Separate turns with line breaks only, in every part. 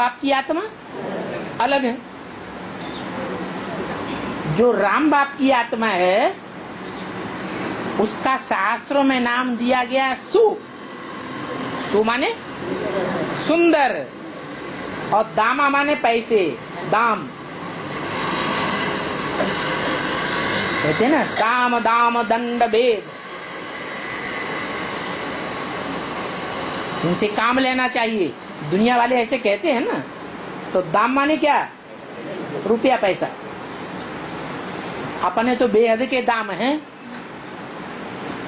बाप की आत्मा अलग है। जो राम बाप की आत्मा है उसका शास्त्रों में नाम दिया गया सु। सु माने सुंदर और दामा माने पैसे, दाम। कहते हैं ना साम दाम दंड भेद, इनसे काम लेना चाहिए। दुनिया वाले ऐसे कहते हैं ना। तो दाम माने क्या? रुपया पैसा। अपने तो बेहद के दाम हैं।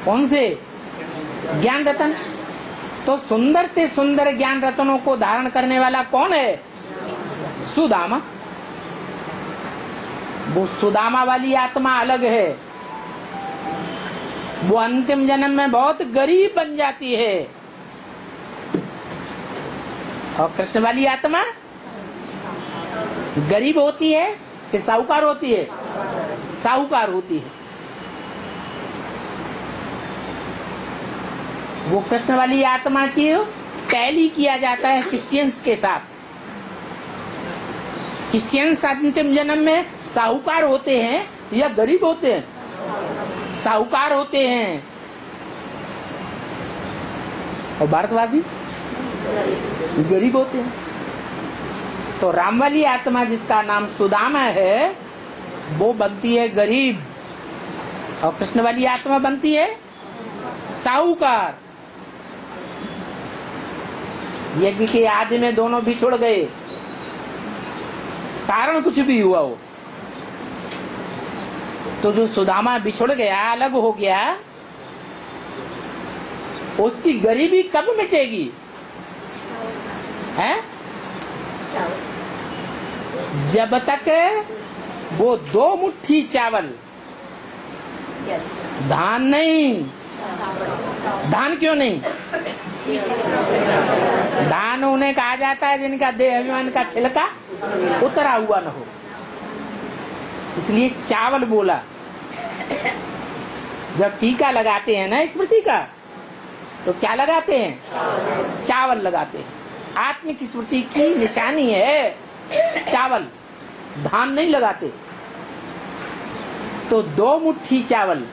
कौन से? ज्ञान रतन। तो सुंदर से सुंदर ज्ञान रत्नों को धारण करने वाला कौन है? सुदामा। वो सुदामा वाली आत्मा अलग है। वो अंतिम जन्म में बहुत गरीब बन जाती है। और कृष्ण वाली आत्मा गरीब होती है कि साहूकार होती है? साहूकार होती है। वो कृष्ण वाली आत्मा की टैली किया जाता है क्रिश्चियंस के साथ। क्रिश्चियंस अंतिम जन्म में साहूकार होते हैं या गरीब होते हैं? साहूकार होते हैं। और भारतवासी गरीब होते हैं। तो राम वाली आत्मा जिसका नाम सुदामा है वो बनती है गरीब, और कृष्ण वाली आत्मा बनती है साहूकार। यज्ञ के आदि में दोनों बिछुड़ गए, कारण कुछ भी हुआ हो, तो जो सुदामा बिछुड़ गया, अलग हो गया, उसकी गरीबी कब मिटेगी? है जब तक वो 2 मुट्ठी चावल, धान नहीं। धान क्यों नहीं? धान उन्हें कहा जाता है जिनका देह अभिमान का छिलका उतरा हुआ न हो, इसलिए चावल बोला। जब टीका लगाते हैं ना स्मृति का, तो क्या लगाते हैं? चावल लगाते हैं। आत्मिक स्मृति की निशानी है चावल, धान नहीं लगाते। तो 2 मुट्ठी चावल,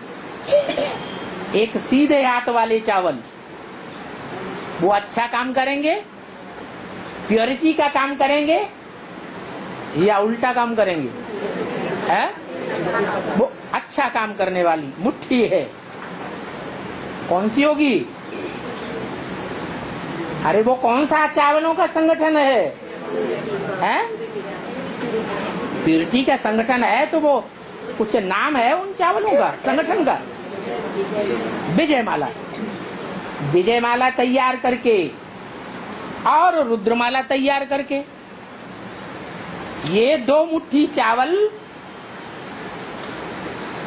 एक सीधे हाथ वाले चावल, वो अच्छा काम करेंगे, प्योरिटी का काम करेंगे, या उल्टा काम करेंगे? है वो अच्छा काम करने वाली मुट्ठी है। कौन सी होगी? अरे वो कौन सा चावलों का संगठन है? हैं? प्योरिटी का संगठन है, तो वो कुछ नाम है उन चावलों का, संगठन का। विजयमाला। विजयमाला तैयार करके और रुद्रमाला तैयार करके, ये 2 मुट्ठी चावल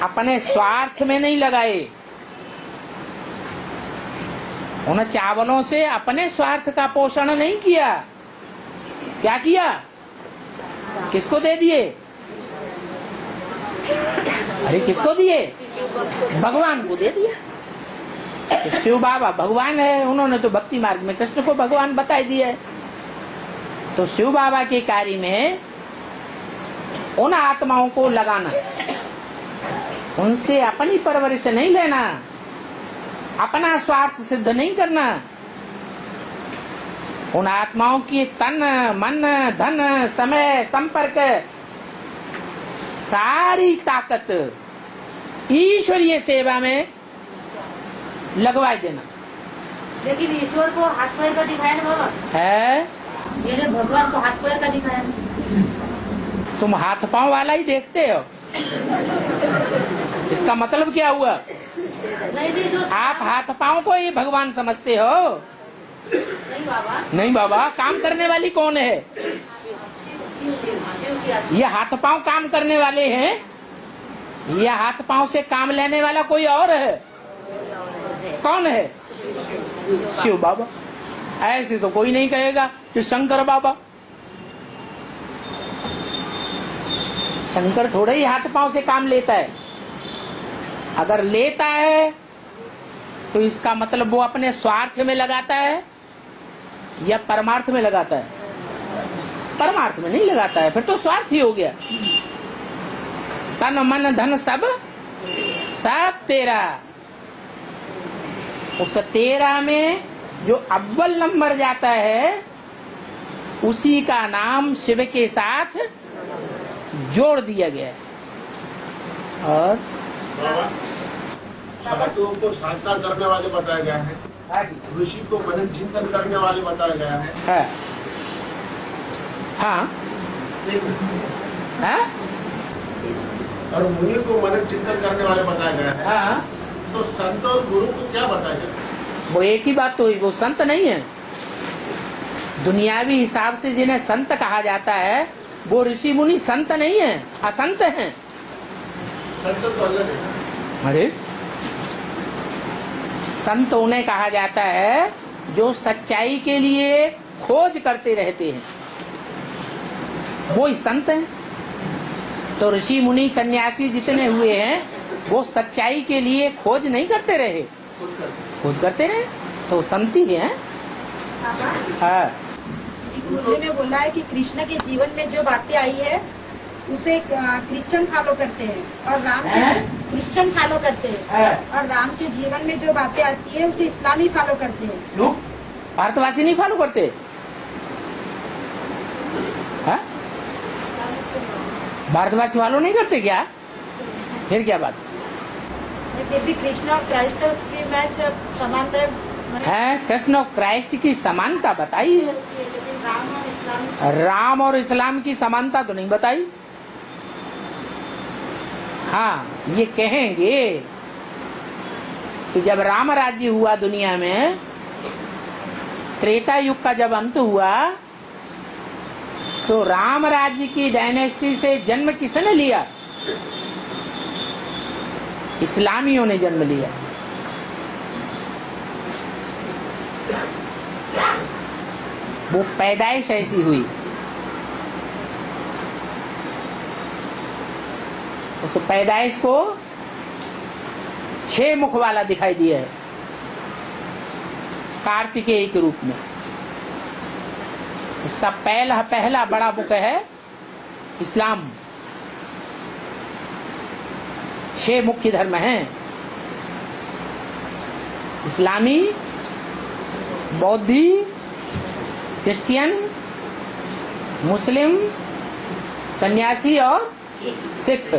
अपने स्वार्थ में नहीं लगाए। उन चावलों से अपने स्वार्थ का पोषण नहीं किया। क्या किया? किसको दे दिए? अरे किसको दिए? भगवान को दे दिया। तो शिव बाबा भगवान है, उन्होंने तो भक्ति मार्ग में कृष्ण को भगवान बता दिया है। तो शिव बाबा के कार्य में उन आत्माओं को लगाना, उनसे अपनी परवरिश नहीं लेना, अपना स्वार्थ सिद्ध नहीं करना। उन आत्माओं की तन मन धन समय संपर्क सारी ताकत ईश्वरीय सेवा में लगवा देना।
लेकिन ईश्वर को हाथ पैर का दिखाया ना बाबा
है,
ये जो भगवान को हाथ पैर का दिखाया ना।
तुम हाथ पांव वाला ही देखते हो, इसका मतलब क्या हुआ?
नहीं जो
आप हाथ पांव को ही भगवान समझते हो।
नहीं बाबा,
नहीं बाबा, काम करने वाली कौन है? ये हाथ पांव काम करने वाले हैं, ये हाथ पांव से काम लेने वाला कोई और है। कौन है? शिव बाबा। ऐसे तो कोई नहीं कहेगा कि शंकर बाबा। शंकर थोड़े ही हाथ पांव से काम लेता है। अगर लेता है तो इसका मतलब वो अपने स्वार्थ में लगाता है या परमार्थ में लगाता है? परमार्थ में नहीं लगाता है, फिर तो स्वार्थी हो गया। तन मन धन सब तेरा। उस 13 में जो अव्वल नंबर जाता है उसी का नाम शिव के साथ जोड़ दिया गया है। और
साधुओं को साधना करने वाले बताया गया है, ऋषि को मनन चिंतन करने वाले बताया गया है।
हाँ हाँ
और मुनि को मनन चिंतन करने वाले बताया गया है।
हाँ,
तो संत और गुरु को क्या बताया गया?
वो एक ही बात तो हुई, वो संत नहीं है। दुनियावी हिसाब से जिन्हें संत कहा जाता है वो ऋषि मुनि संत नहीं है, असंत हैं।
संत तो अलग है।
अरे संत उन्हें कहा जाता है जो सच्चाई के लिए खोज करते रहते हैं, वो ही संत हैं। तो ऋषि मुनि सन्यासी जितने हुए हैं वो सच्चाई के लिए खोज नहीं करते रहे, खोज करते रहे तो संत ही है। हाँ,
गुरु ने बोला है कि कृष्ण के जीवन में जो बातें आई है उसे क्रिश्चियन फॉलो करते हैं और राम क्रिश्चियन फॉलो करते हैं और राम के जीवन में जो बातें आती है उसे इस्लामी फॉलो करते हैं।
लोग भारतवासी नहीं फॉलो करते। हाँ? भारतवासी फॉलो नहीं करते क्या? फिर क्या बात
फिर भी कृष्ण और क्राइस्ट की मैच समानता
है? कृष्ण और क्राइस्ट की समानता बताई है, राम और इस्लाम की समानता तो नहीं बताई। हाँ, ये कहेंगे कि जब राम राज्य हुआ दुनिया में, त्रेता युग का जब अंत हुआ तो राम राज्य की डायनेस्टी से जन्म किसने लिया? इस्लामियों ने जन्म लिया। वो पैदाइश ऐसी हुई। उस पैदाइश को 6 मुख वाला दिखाई दिया है कार्तिकेय के रूप में। उसका पहला बड़ा मुख है इस्लाम। 6 मुख्य धर्म हैं, इस्लामी, बौद्धि, क्रिश्चियन, मुस्लिम, सन्यासी और सिख।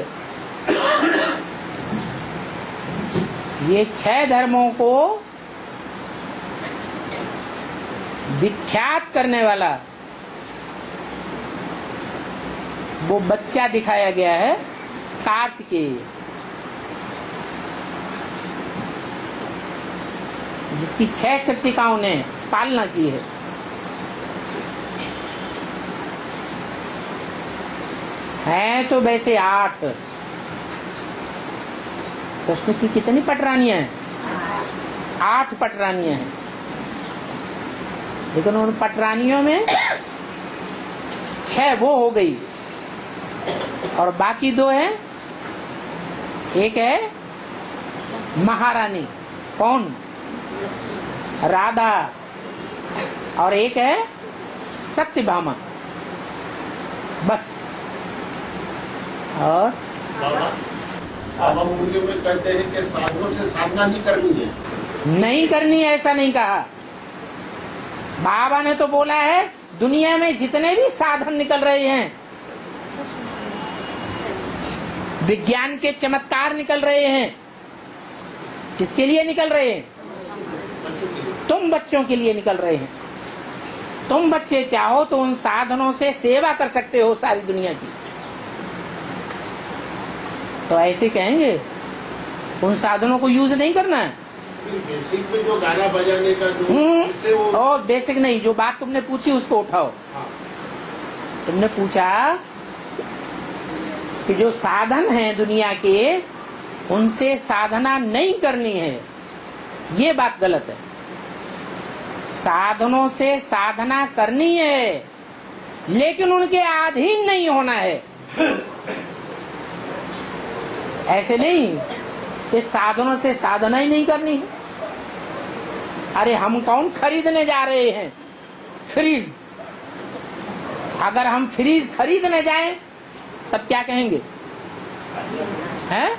ये 6 धर्मों को विख्यात करने वाला वो बच्चा दिखाया गया है कार्तिकेय, जिसकी 6 कृतिकाओं ने पालना की है। हैं तो वैसे 8। कृष्ण की कितनी पटरानियां हैं? 8 पटरानियां हैं, लेकिन उन पटरानियों में 6 वो हो गई और बाकी 2 हैं। एक है महारानी, कौन? राधा, और एक है सत्यभामा, बस। और
बाबा मुझे में कहते हैं कि साधनों से साधना नहीं करनी है।
नहीं करनी है ऐसा नहीं कहा। बाबा ने तो बोला है दुनिया में जितने भी साधन निकल रहे हैं, विज्ञान के चमत्कार निकल रहे हैं, किसके लिए निकल रहे हैं? तुम बच्चों के लिए निकल रहे हैं। तुम बच्चे चाहो तो उन साधनों से सेवा कर सकते हो सारी दुनिया की। तो ऐसे कहेंगे उन साधनों को यूज नहीं करना है।
बेसिक में जो गाना बजाने का जो
और बेसिक नहीं, जो बात तुमने पूछी उसको उठाओ।
हाँ।
तुमने पूछा कि जो साधन हैं दुनिया के उनसे साधना नहीं करनी है, ये बात गलत है। साधनों से साधना करनी है लेकिन उनके अधीन नहीं होना है। ऐसे नहीं कि साधनों से साधना ही नहीं करनी है। अरे हम कौन खरीदने जा रहे हैं फ्रिज? अगर हम फ्रिज खरीदने जाएं तब क्या कहेंगे? हैं?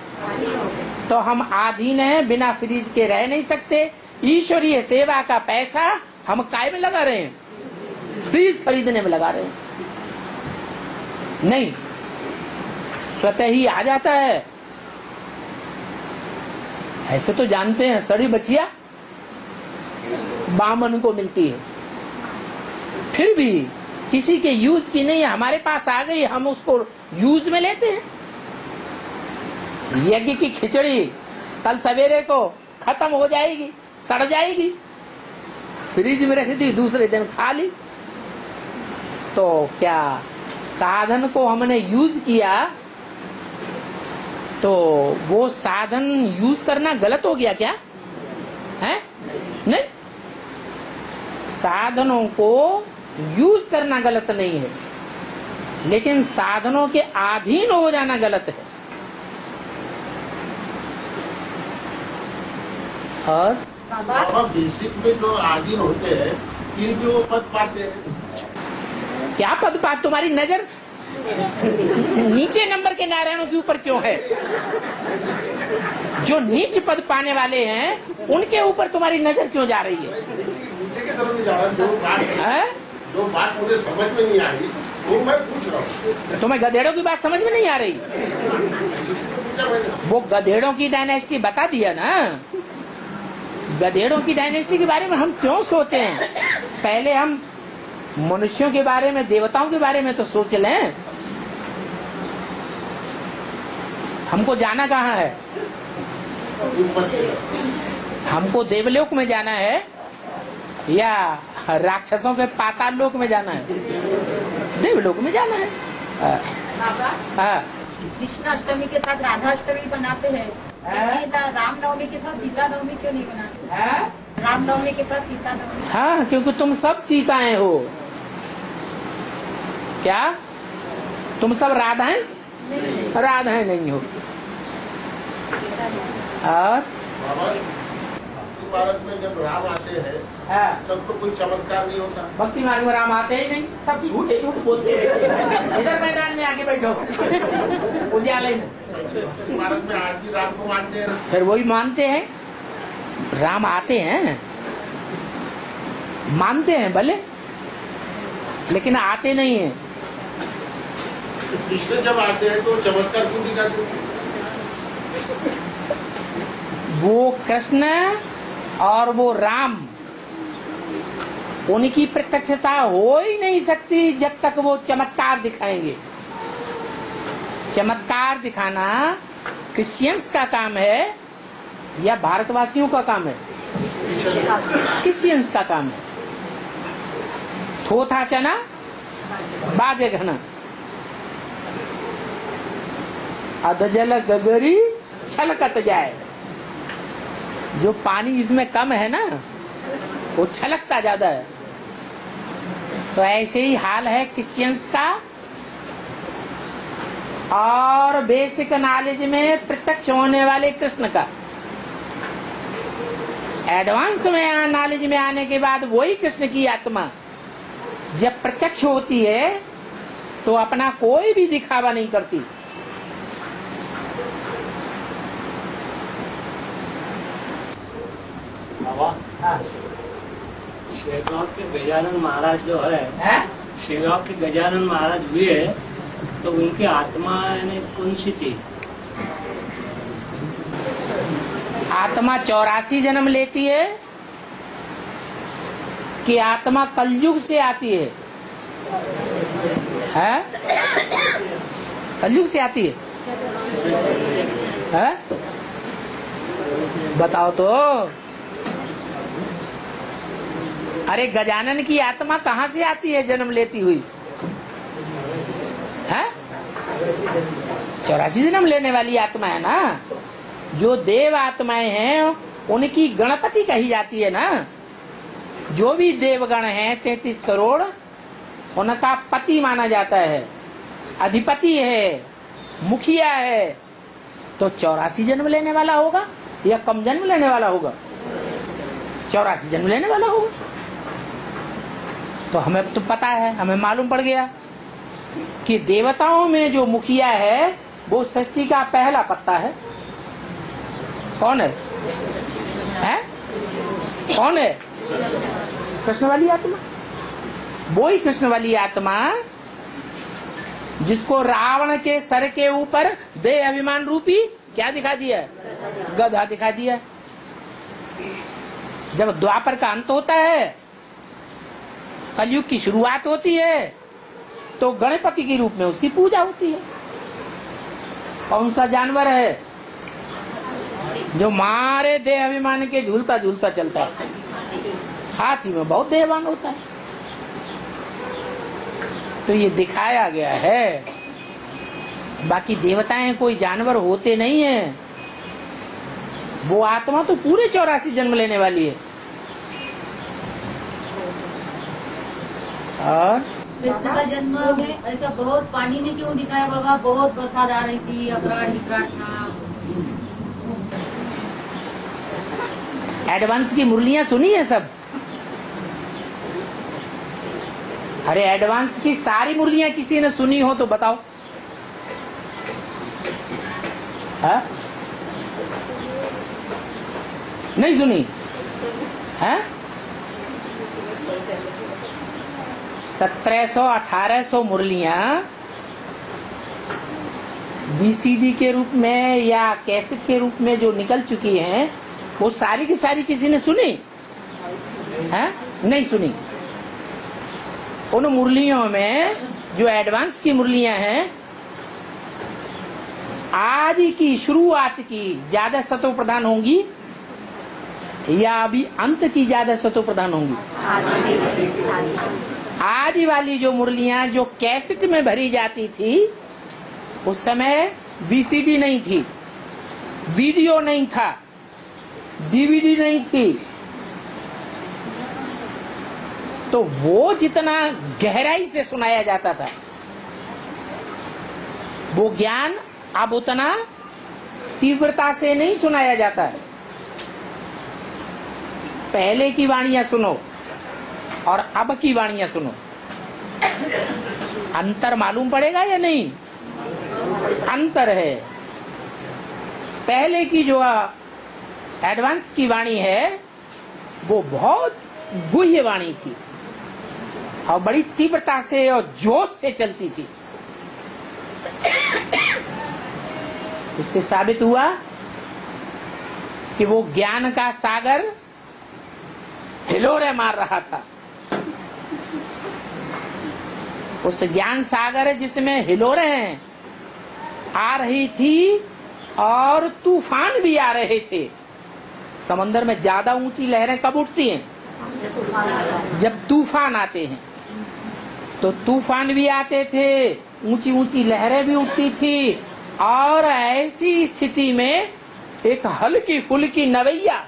तो हम आधीन हैं, बिना फ्रिज के रह नहीं सकते। ईश्वरीय सेवा का पैसा हम काय में लगा रहे हैं? फ्रिज खरीदने में लगा रहे हैं। नहीं, स्वतः ही आ जाता है। ऐसे तो जानते हैं सड़ी बचिया बामन को मिलती है, फिर भी किसी के यूज की नहीं, हमारे पास आ गई, हम उसको यूज में लेते हैं। यज्ञ की खिचड़ी कल सवेरे को खत्म हो जाएगी, सड़ जाएगी, फ्रिज में रख दी, दूसरे दिन खा ली। तो क्या साधन को हमने यूज किया तो वो साधन यूज करना गलत हो गया क्या? है? नहीं, साधनों को यूज करना गलत नहीं है, लेकिन साधनों के अधीन हो जाना गलत है। और
बाबा बेसिक में जो आधीन होते हैं फिर भी वो पद पाते हैं।
क्या पद पात? तुम्हारी नजर नीचे नंबर के नारायणों के ऊपर क्यों है? जो नीच पद पाने वाले हैं उनके ऊपर तुम्हारी नजर क्यों जा रही है?
नीचे की तरफ नहीं जा रहा। जो बात मुझे समझ में नहीं आ रही वो मैं पूछ रहा हूँ।
तुम्हें गधेड़ों की बात समझ में नहीं आ रही? वो गधेड़ों की डायनेस्टी बता दिया ना। गधेड़ों की डायनेस्टी के बारे में हम क्यों सोचे हैं? पहले हम मनुष्यों के बारे में, देवताओं के बारे में तो सोच लें। हमको जाना कहाँ है? हमको देवलोक में जाना है या राक्षसों के पाताल लोक में जाना है? देवलोक में जाना है।
बाबा, कृष्ण अष्टमी के साथ राधा अष्टमी बनाते हैं, रामनवमी के साथ सीता नवमी क्यों नहीं बनाते? रामनवमी के साथ सीता नवमी।
हाँ, क्योंकि तुम सब सीताएं हो। क्या तुम सब राधाएं? राधाएं नहीं हो। और
भारत में जब राम आते हैं तब तो कोई चमत्कार नहीं होता।
भक्ति मार्ग में राम आते ही नहीं, सब झूठे झूठ बोलते हैं। इधर मैदान में आके बैठो उद्यालय में।
भारत में आज भी राम को मानते हैं।
फिर वही मानते हैं, राम आते हैं, मानते हैं भले, लेकिन आते नहीं हैं।
कृष्ण जब आते हैं तो चमत्कार क्यों दिखाते हैं?
वो कृष्ण और वो राम, उनकी प्रत्यक्षता हो ही नहीं सकती जब तक वो चमत्कार दिखाएंगे। चमत्कार दिखाना क्रिश्चियंस का काम है या भारतवासियों का काम है? क्रिश्चियंस का काम है। थोथा चना बाजे घना, अधजल गगरी छलकत जाए। जो पानी इसमें कम है ना, वो छलकता ज्यादा है। तो ऐसे ही हाल है क्रिश्चियंस का। और बेसिक नॉलेज में प्रत्यक्ष होने वाले कृष्ण का। एडवांस में नॉलेज में आने के बाद वही कृष्ण की आत्मा जब प्रत्यक्ष होती है तो अपना कोई भी दिखावा नहीं करती।
शेगांव के गजानन महाराज जो है, शेगांव के गजानन महाराज हुए तो उनकी आत्मा यानी कौन सी थी?
आत्मा 84 जन्म लेती है कि आत्मा कलयुग से आती है? कलयुग से आती है? बताओ तो। अरे गजानन की आत्मा कहाँ से आती है जन्म लेती हुई? है 84 जन्म लेने वाली आत्मा है ना। जो देव आत्माएं हैं उनकी गणपति कही जाती है ना। जो भी देवगण हैं 33 करोड़, उनका पति माना जाता है, अधिपति है, मुखिया है। तो 84 जन्म लेने वाला होगा या कम जन्म लेने वाला होगा? 84 जन्म लेने वाला होगा। तो हमें तो पता है, हमें मालूम पड़ गया कि देवताओं में जो मुखिया है वो सृष्टि का पहला पत्ता है। कौन है? हैं? कौन है? कृष्ण वाली आत्मा। वो ही कृष्ण वाली आत्मा जिसको रावण के सर के ऊपर देह अभिमान रूपी क्या दिखा दिया? गधा दिखा दिया। जब द्वापर का अंत होता है, कलयुग की शुरुआत होती है, तो गणपति के रूप में उसकी पूजा होती है। कौन सा जानवर है जो मारे देह अभिमान के झूलता झूलता चलता है? हाथी में बहुत देहवान होता है। तो ये दिखाया गया है। बाकी देवताएं कोई जानवर होते नहीं है। वो आत्मा तो पूरे 84 जन्म लेने वाली है। और
कृष्ण का जन्म ऐसा बहुत पानी में क्यों दिखाया बाबा? बहुत बरसात आ रही थी, अखराट विकराट था।
एडवांस की मुरलियां सुनी है सब? अरे एडवांस की सारी मुरलियां किसी ने सुनी हो तो बताओ। है? नहीं सुनी है? 1700-1800 मुरलियां बीसीडी के रूप में या कैसेट के रूप में जो निकल चुकी हैं, वो सारी की सारी किसी ने सुनी है? नहीं सुनी। उन मुरलियों में जो एडवांस की मुरलियां हैं, आदि की शुरुआत की ज्यादा सतो प्रधान होंगी या अभी अंत की ज्यादा सतो प्रधान होंगी? आदि वाली जो मुरलियां जो कैसेट में भरी जाती थी, उस समय बीसीडी नहीं थी, वीडियो नहीं था, डीवीडी नहीं थी, तो वो जितना गहराई से सुनाया जाता था, वो ज्ञान अब उतना तीव्रता से नहीं सुनाया जाता है। पहले की वाणियां सुनो और अब की वाणियां सुनो, अंतर मालूम पड़ेगा या नहीं? अंतर है। पहले की जो एडवांस की वाणी है वो बहुत गुह्य वाणी थी और बड़ी तीव्रता से और जोश से चलती थी। उससे साबित हुआ कि वो ज्ञान का सागर हिलोरे मार रहा था। उस ज्ञान सागर जिसमें हिलोरें आ रही थी और तूफान भी आ रहे थे। समंदर में ज्यादा ऊंची लहरें कब उठती हैं? जब तूफान आते हैं। तो तूफान भी आते थे, ऊंची ऊंची लहरें भी उठती थी, और ऐसी स्थिति में एक हल्की फुल्की नवैया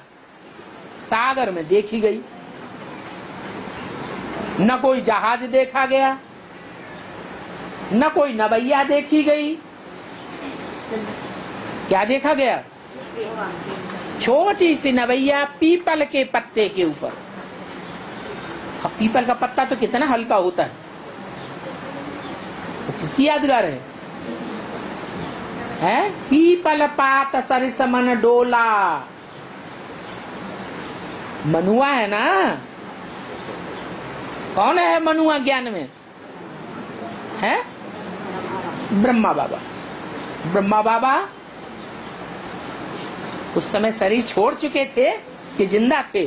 सागर में देखी गई। न कोई जहाज देखा गया, न कोई नवैया देखी गई। क्या देखा गया? छोटी सी नवैया पीपल के पत्ते के ऊपर। अब पीपल का पत्ता तो कितना हल्का होता है, वो किसकी यादगार है? पीपल पात सरिस मन डोला। मनुआ है ना? कौन है मनुआ ज्ञान में? है ब्रह्मा बाबा। ब्रह्मा बाबा उस समय शरीर छोड़ चुके थे कि जिंदा थे?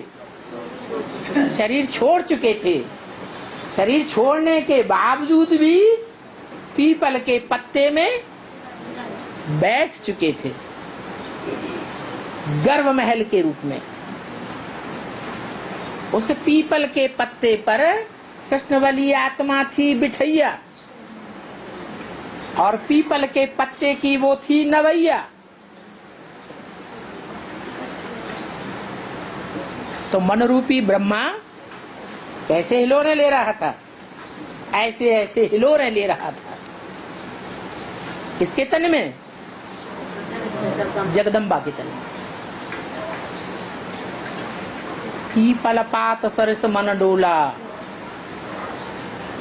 शरीर छोड़ चुके थे। शरीर छोड़ने के बावजूद भी पीपल के पत्ते में बैठ चुके थे, गर्भ महल के रूप में। उस पीपल के पत्ते पर कृष्ण वाली आत्मा थी बिठैया, और पीपल के पत्ते की वो थी नवैया। तो मन रूपी ब्रह्मा कैसे हिलोरे ले रहा था? ऐसे ऐसे हिलोरे ले रहा था। किसके तन में? जगदम्बा के तन में। पीपल पात सरस मन डोला।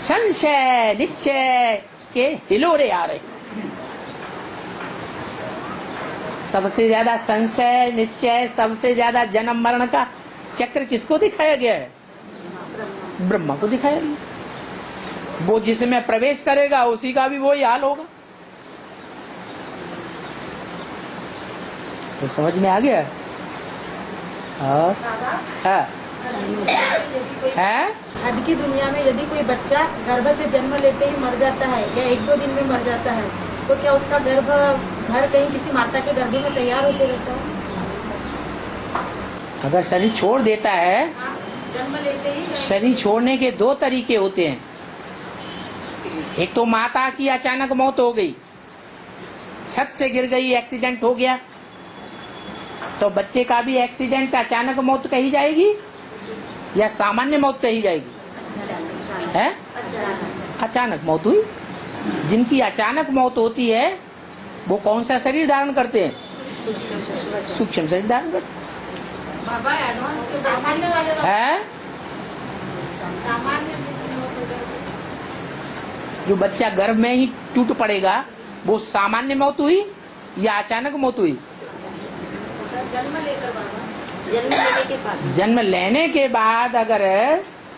संशय निश्चय के हिलोरे आ रहे। सबसे ज्यादा संशय निश्चय, सबसे ज्यादा जन्म मरण का चक्र किसको दिखाया गया है? ब्रह्मा को दिखाया गया। वो जिसमें प्रवेश करेगा उसी का भी वही हाल होगा। तो समझ में आ गया? और है
आज की दुनिया में यदि कोई बच्चा गर्भ से जन्म लेते ही मर जाता है या 1-2 दिन में मर जाता है, तो क्या उसका घर कहीं किसी माता के गर्भ में तैयार होते रहता है?
अगर शरीर छोड़ देता है,
जन्म लेते ही
शरीर छोड़ने के 2 तरीके होते हैं। एक तो माता की अचानक मौत हो गई, छत से गिर गई, एक्सीडेंट हो गया, तो बच्चे का भी एक्सीडेंट अचानक मौत कही जाएगी या सामान्य मौत कही जाएगी? है अचानक मौत हुई। जिनकी अचानक मौत होती है वो कौन सा शरीर धारण करते हैं? सूक्ष्म शरीर धारण करते
बाबा एडवांस के सामान्य वाले
हैं।
सामान्य
जो बच्चा गर्भ में ही टूट पड़ेगा वो सामान्य मौत हुई या अचानक मौत हुई?
जन्म लेकर बाबा
जन्म लेने के बाद अगर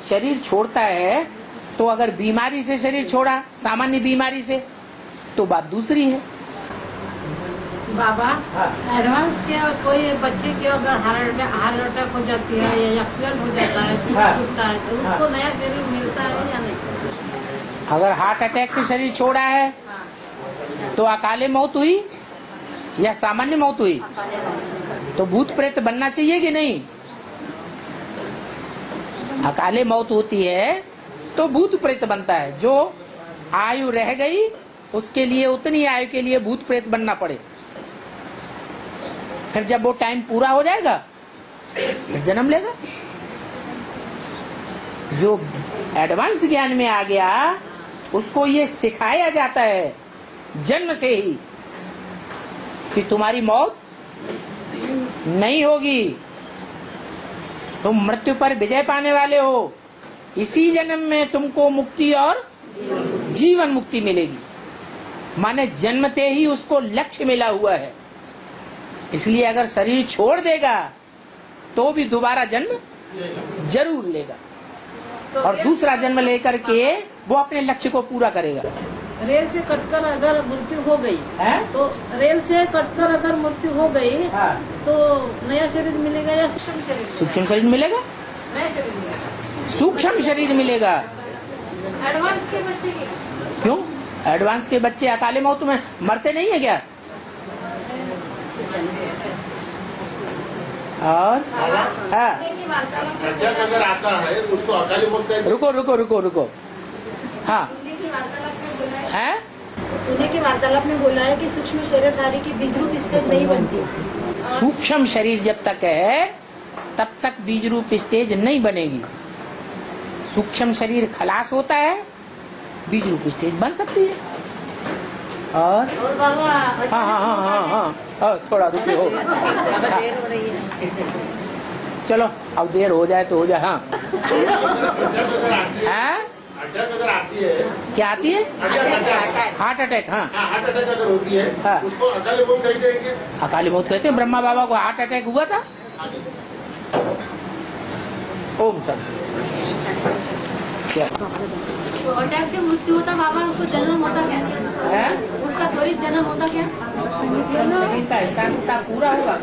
शरीर छोड़ता है, तो अगर बीमारी से शरीर छोड़ा, सामान्य बीमारी से, तो बात दूसरी है।
बाबा एडवांस के कोई बच्चे की अगर हार्ट अटैक हो जाती है या एक्सीडेंट हो जाता है, छूटता है, तो उसको नया शरीर मिलता है या नहीं?
अगर हार्ट अटैक से शरीर छोड़ा है तो अकाले मौत हुई या सामान्य मौत हुई? तो भूत प्रेत बनना चाहिए कि नहीं? अकाले मौत होती है तो भूत प्रेत बनता है। जो आयु रह गई उसके लिए उतनी आयु के लिए भूत प्रेत बनना पड़े। फिर जब वो टाइम पूरा हो जाएगा फिर जन्म लेगा। जो एडवांस ज्ञान में आ गया उसको ये सिखाया जाता है जन्म से ही कि तुम्हारी मौत नहीं होगी, तुम मृत्यु पर विजय पाने वाले हो। इसी जन्म में तुमको मुक्ति और जीवन मुक्ति मिलेगी। माने जन्मते ही उसको लक्ष्य मिला हुआ है। इसलिए अगर शरीर छोड़ देगा तो भी दोबारा जन्म जरूर लेगा और दूसरा जन्म लेकर के वो अपने लक्ष्य को पूरा करेगा।
रेल से कटकर अगर मृत्यु हो गई
है?
तो रेल से कटकर अगर मृत्यु हो गई तो नया शरीर मिलेगा या सूक्ष्म शरीर?
सूक्ष्म शरीर मिलेगा।
नया शरीर मिलेगा।
सूक्ष्म शरीर मिलेगा।
एडवांस के बच्चे की
क्यों? एडवांस के बच्चे अकाले मौत में मरते नहीं है क्या? और हाँ,
अचानक अगर आता है उसको अकाली मौत कहते हैं।
रुको हाँ है।
उन्हीं की वार्तालाप में बोला है कि सूक्ष्म शरीरधारी की बीज रूप स्टेज नहीं बनती।
सूक्ष्म शरीर जब तक है तब तक बीज रूप स्टेज नहीं बनेगी। सूक्ष्म शरीर खलास होता है, बीज रूप स्टेज बन सकती है। और
बाबा
हाँ, थोड़ा रुके हो।
देर हो रही है।
चलो अब देर हो जाए तो हो जाए। हाँ
अटैक अगर आती है,
क्या आती है? Heart attack. हाँ,
हार्ट अटैक अगर होती है
हाँ।
उसको अकाली मौत कहते हैं क्या?
अकाली मौत कहते हैं। ब्रह्मा बाबा को हार्ट अटैक हुआ था। ओम शांति। क्या
तो अटैक से मृत्यु होता बाबा, उसको जन्म होता क्या?
है?
उसका त्वरित जन्म होता क्या?
शरीर का हिसाब किताब पूरा होगा।